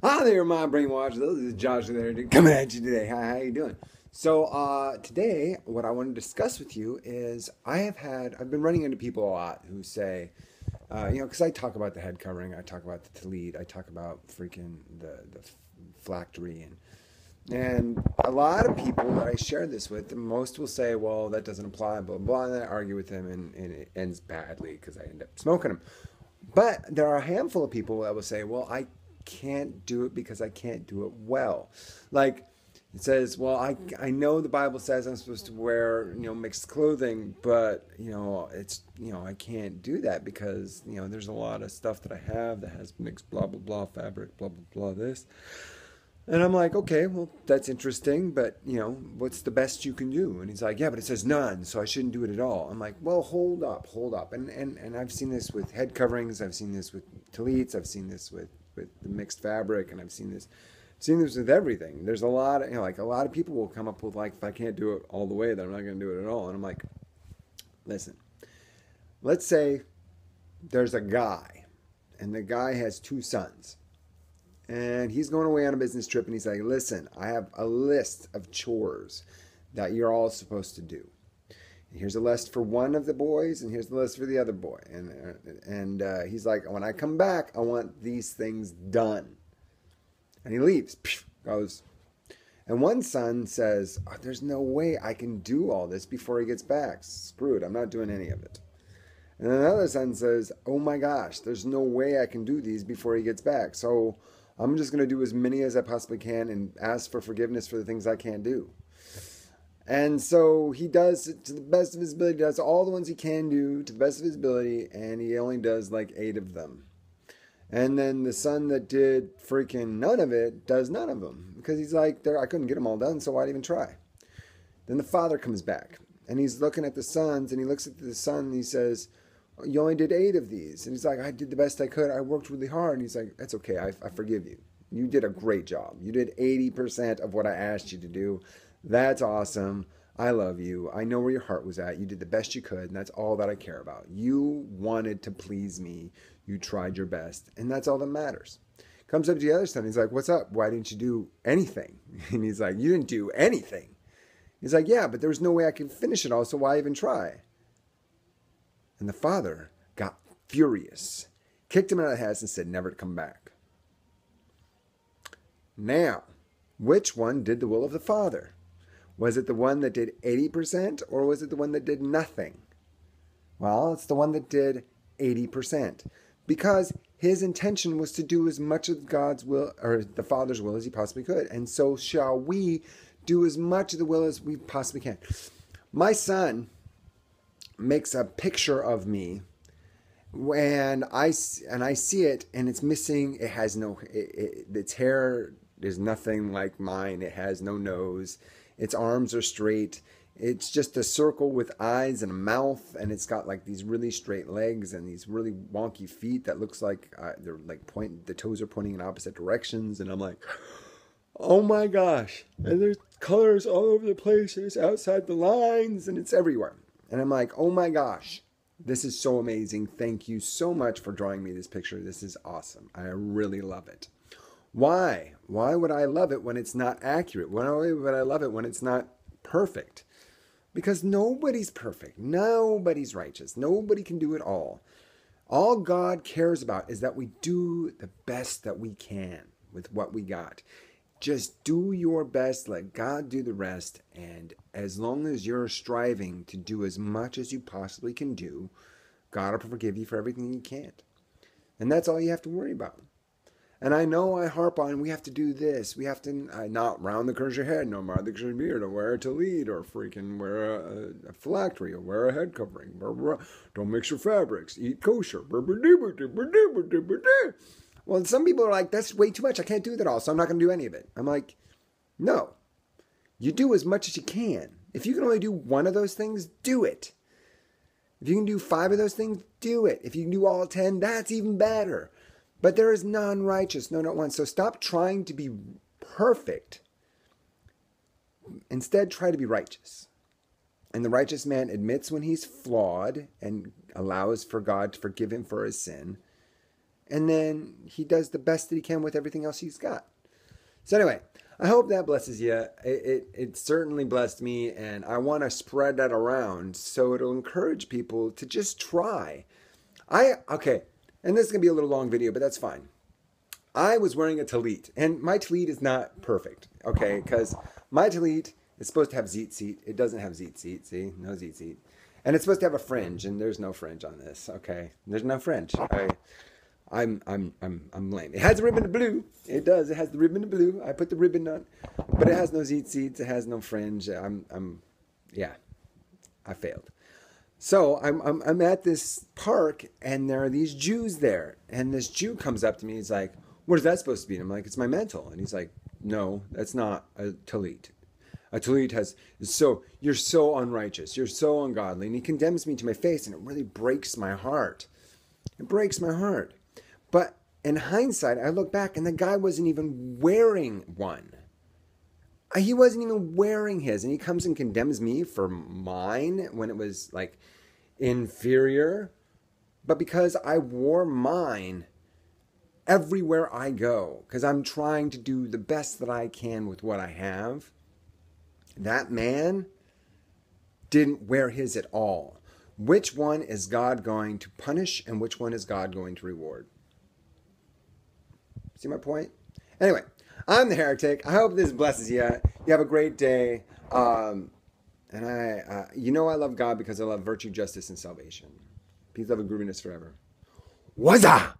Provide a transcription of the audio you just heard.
Hi there, my brainwashers. This is Josh there coming at you today. Hi, how you doing? So today, what I want to discuss with you is I've been running into people a lot who say, because I talk about the head covering, I talk about the tallit, I talk about freaking the phylactery, and a lot of people that I share this with, most will say, well, that doesn't apply, blah, blah, and I argue with them, and it ends badly because I end up smoking them. But there are a handful of people that will say, well, I can't do it because I can't do it well. Like, it says, well, I know the Bible says I'm supposed to wear, mixed clothing, but, I can't do that because, there's a lot of stuff that I have that has mixed blah, blah, blah fabric, blah, blah, blah, this. And I'm like, okay, well, that's interesting, but, what's the best you can do? And he's like, yeah, but it says none, so I shouldn't do it at all. I'm like, well, hold up, hold up. And I've seen this with head coverings, I've seen this with tallits, I've seen this with the mixed fabric, and I've seen this with everything. There's a lot of, like a lot of people will come up with like, if I can't do it all the way, then I'm not going to do it at all. And I'm like, listen, let's say there's a guy, and the guy has two sons. And he's going away on a business trip, and he's like, listen, I have a list of chores that you're all supposed to do. And here's a list for one of the boys, and here's the list for the other boy. And he's like, when I come back, I want these things done. And he leaves, goes. And one son says, oh, there's no way I can do all this before he gets back. Screw it, I'm not doing any of it. And another son says, oh my gosh, there's no way I can do these before he gets back. So I'm just going to do as many as I possibly can and ask for forgiveness for the things I can't do. And so he does, to the best of his ability, does all the ones he can do to the best of his ability, and he only does like 8 of them. And then the son that did freaking none of it does none of them because he's like, I couldn't get them all done, so why'd even try? Then the father comes back, and he's looking at the sons, and he looks at the son, and he says, you only did 8 of these. And he's like, I did the best I could. I worked really hard. And he's like, that's okay. I forgive you. You did a great job. You did 80% of what I asked you to do. That's awesome. I love you. I know where your heart was at. You did the best you could. And that's all that I care about. You wanted to please me. You tried your best. And that's all that matters. Comes up to the other son. He's like, what's up? Why didn't you do anything? And he's like, you didn't do anything. He's like, yeah, but there was no way I could finish it all. So why even try? And the father got furious, kicked him out of the house, and said never to come back. Now, which one did the will of the father? Was it the one that did 80% or was it the one that did nothing? Well, it's the one that did 80% because his intention was to do as much of God's will or the Father's will as he possibly could. And so shall we do as much of the will as we possibly can. My son makes a picture of me when I see it and it's missing. It has its hair is nothing like mine. It has no nose. Its arms are straight. It's just a circle with eyes and a mouth, and it's got like these really straight legs and these really wonky feet that looks like they're like the toes are pointing in opposite directions. And I'm like, oh my gosh. And there's colors all over the place, and it's outside the lines, and it's everywhere. And I'm like, oh my gosh, this is so amazing. Thank you so much for drawing me this picture. This is awesome. I really love it. Why? Why would I love it when it's not accurate? Why would I love it when it's not perfect? Because nobody's perfect. Nobody's righteous. Nobody can do it all. All God cares about is that we do the best that we can with what we got. Just do your best, let God do the rest, and as long as you're striving to do as much as you possibly can do, God will forgive you for everything you can't. And that's all you have to worry about. And I know I harp on, we have to do this. We have to not round the curls your head, no mar the curls beard, or wear a tallit, or freaking wear a phylactery, or wear a head covering. Don't mix your fabrics. Eat kosher. Well, some people are like, that's way too much. I can't do that all, so I'm not going to do any of it. I'm like, no. You do as much as you can. If you can only do one of those things, do it. If you can do 5 of those things, do it. If you can do all 10, that's even better. But there is none righteous, no, not one. So stop trying to be perfect. Instead, try to be righteous. And the righteous man admits when he's flawed and allows for God to forgive him for his sin. and then he does the best that he can with everything else he's got. So anyway, I hope that blesses you. It certainly blessed me, and I want to spread that around so it'll encourage people to just try. Okay, and this is going to be a little long video, but that's fine. I was wearing a tallit, and my tallit is not perfect, okay, because my tallit is supposed to have tzitzit. It doesn't have tzitzit, see? No tzitzit. And it's supposed to have a fringe, and there's no fringe on this, okay? There's no fringe. I'm lame. It has a ribbon of blue. It does. It has the ribbon of blue. I put the ribbon on, but it has no tzitzit. It has no fringe. Yeah, I failed. So I'm at this park, and there are these Jews there, and this Jew comes up to me. He's like, "What is that supposed to be?" And I'm like, "It's my mantle." And he's like, "No, that's not a tallit. A tallit you're so unrighteous. You're so ungodly." And he condemns me to my face, and it really breaks my heart. It breaks my heart. But in hindsight, I look back, and the guy wasn't even wearing one. He wasn't even wearing his, and he comes and condemns me for mine when it was like inferior. But because I wore mine everywhere I go, because I'm trying to do the best that I can with what I have, that man didn't wear his at all. Which one is God going to punish, and which one is God going to reward? See my point? Anyway, I'm the Heretic. I hope this blesses you. You have a great day. And I love God because I love virtue, justice, and salvation. Peace, love, and grooviness forever. Wazza!